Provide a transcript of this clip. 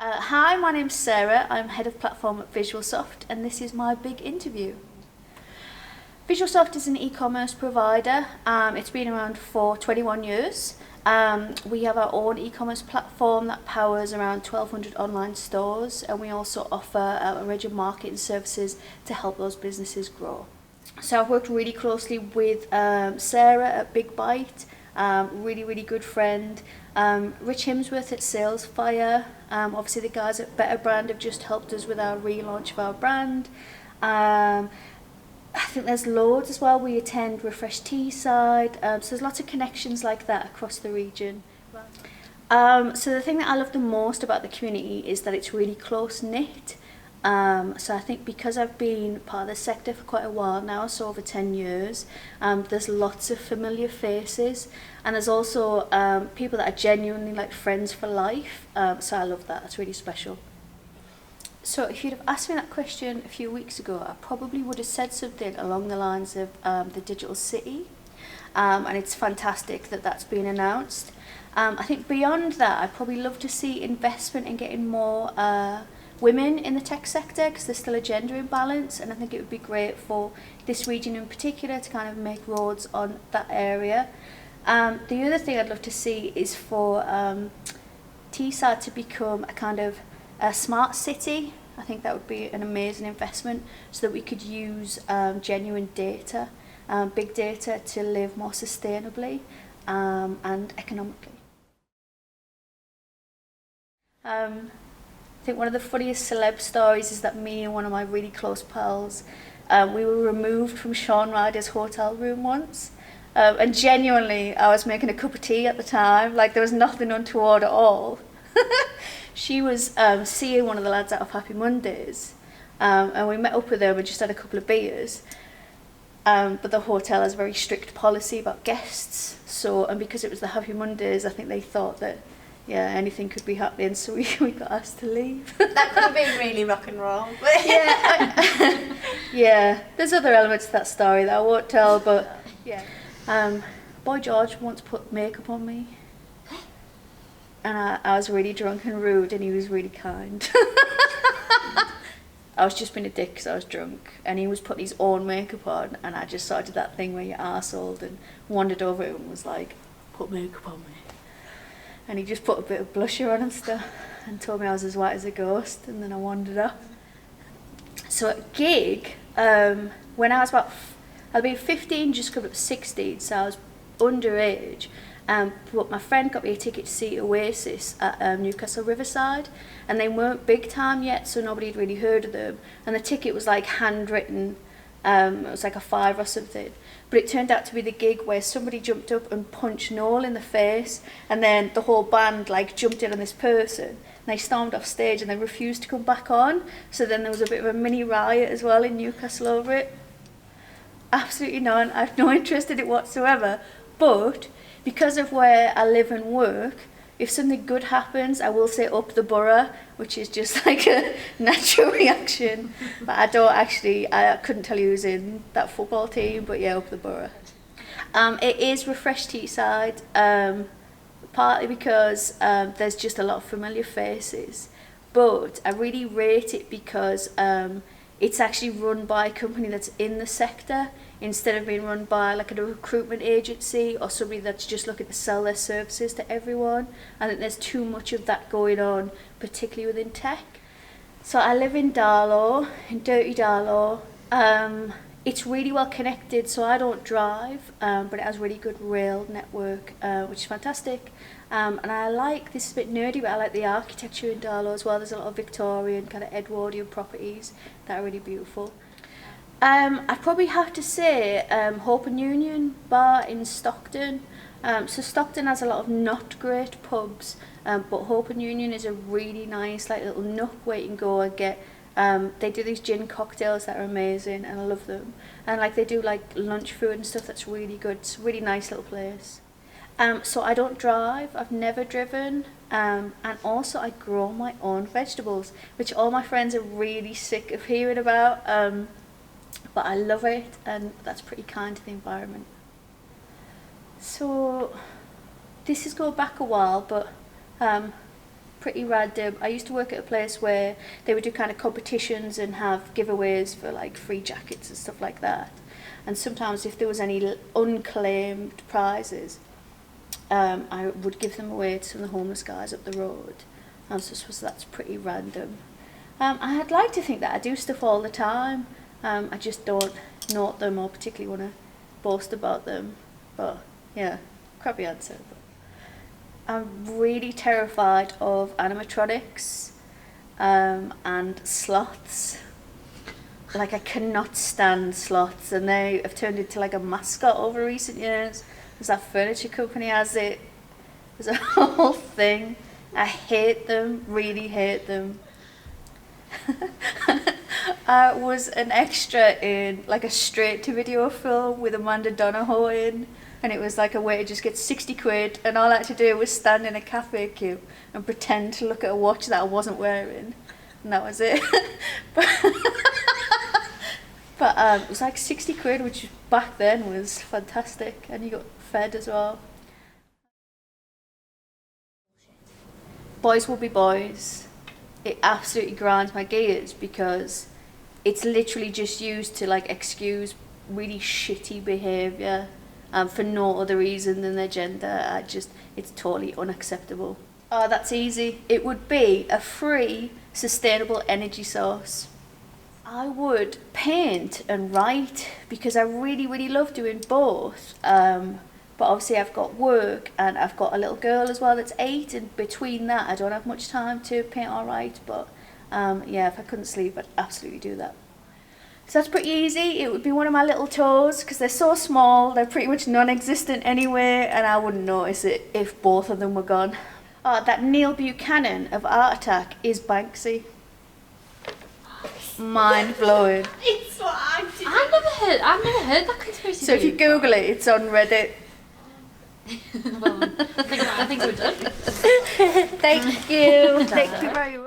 Hi, my name's Sarah. I'm Head of Platform at Visualsoft, and this is my big interview. Visualsoft is an e-commerce provider. It's been around for 21 years. We have our own e-commerce platform that powers around 1,200 online stores, and we also offer a range of marketing services to help those businesses grow. So I've worked really closely with Sarah at Big Bite, really good friend. Rich Himsworth at Salesfire. Obviously the guys at Better Brand have just helped us with our relaunch of our brand. I think there's loads as well. We attend Refresh Teesside, so there's lots of connections like that across the region. So the thing that I love the most about the community is that it's really close-knit. So I think because I've been part of the sector for quite a while now, so over 10 years, there's lots of familiar faces, and there's also people that are genuinely like friends for life, so I love that. That's really special. So if you'd have asked me that question a few weeks ago, I probably would have said something along the lines of the digital city, and it's fantastic that that's been announced. I think beyond that, I'd probably love to see investment in getting more women in the tech sector, because there's still a gender imbalance, and I think it would be great for this region in particular to kind of make roads on that area. The other thing I'd love to see is for Teesside to become a kind of a smart city. I think that would be an amazing investment, so that we could use genuine data, big data, to live more sustainably and economically. I think one of the funniest celeb stories is that me and one of my really close pals, we were removed from Sean Ryder's hotel room once, and genuinely I was making a cup of tea at the time, like there was nothing untoward at all. She was seeing one of the lads out of Happy Mondays, and we met up with them and just had a couple of beers, but the hotel has a very strict policy about guests, so, and because it was the Happy Mondays, I think they thought that anything could be happening, so we got asked to leave. That could have been really rock and roll. Yeah, there's other elements to that story that I won't tell, but yeah. Boy George once put makeup on me, and I was really drunk and rude, and he was really kind. I was just being a dick because I was drunk, and he was putting his own makeup on, and I just sort of did that thing where you're arseholed and wandered over him and was like, put makeup on me. And he just put a bit of blusher on and stuff and told me I was as white as a ghost, and then I wandered off. So at gig, when I was I'd been 15, just coming up to 16, so I was underage, but my friend got me a ticket to see Oasis at Newcastle Riverside, and they weren't big time yet, so nobody had really heard of them, and the ticket was like handwritten. It was like a £5 or something, but it turned out to be the gig where somebody jumped up and punched Noel in the face, and then the whole band like jumped in on this person, and they stormed off stage and they refused to come back on, so then there was a bit of a mini riot as well in Newcastle over it. Absolutely none. I have no interest in it whatsoever, but because of where I live and work, if something good happens, I will say up the borough, which is just like a natural reaction. But I couldn't tell you who's in that football team, but yeah, up the borough. It is Refresh Teesside, partly because there's just a lot of familiar faces, but I really rate it because it's actually run by a company that's in the sector, instead of being run by like a recruitment agency or somebody that's just looking to sell their services to everyone. I think there's too much of that going on, particularly within tech. So I live in Darlow, in Dirty Darlow. It's really well connected, so I don't drive, but it has really good rail network, which is fantastic. And I like, this is a bit nerdy, but I like the architecture in Darlow as well. There's a lot of Victorian, kind of Edwardian properties that are really beautiful. I'd probably have to say Hope and Union Bar in Stockton. So Stockton has a lot of not great pubs, but Hope and Union is a really nice like little nook where you can go and get, they do these gin cocktails that are amazing, and I love them. And like they do like lunch food and stuff that's really good. It's a really nice little place. So I don't drive, I've never driven, and also I grow my own vegetables, which all my friends are really sick of hearing about. But I love it, and that's pretty kind to the environment. So this is going back a while, but pretty random. I used to work at a place where they would do kind of competitions and have giveaways for like free jackets and stuff like that. And sometimes if there was any unclaimed prizes, I would give them away to some of the homeless guys up the road. And so that's pretty random. I'd like to think that I do stuff all the time. I just don't note them or particularly want to boast about them. But yeah, crappy answer. But I'm really terrified of animatronics and sloths. Like, I cannot stand sloths, and they have turned into like a mascot over recent years. There's that furniture company has it. There's a whole thing. I hate them, really hate them. I was an extra in like a straight-to-video film with Amanda Donohoe in, and it was like a way to just get 60 quid, and all I had to do was stand in a cafe queue and pretend to look at a watch that I wasn't wearing, and that was it. But it was like 60 quid, which back then was fantastic, and you got fed as well. Boys will be boys. It absolutely grinds my gears because it's literally just used to like excuse really shitty behaviour for no other reason than their gender. It's totally unacceptable. Oh, that's easy. It would be a free, sustainable energy source. I would paint and write because I really, really love doing both. But obviously I've got work and I've got a little girl as well that's 8, and between that I don't have much time to paint or write. But yeah, if I couldn't sleep, I'd absolutely do that. So that's pretty easy. It would be one of my little toes because they're so small, they're pretty much non-existent anyway, and I wouldn't notice it if both of them were gone. Oh, that Neil Buchanan of Art Attack is Banksy. Mind blowing. It's what I did. I've never heard that conspiracy So if you theory Google it, it's on Reddit. before. Well, I think we're done. Thank you. Thank you very much.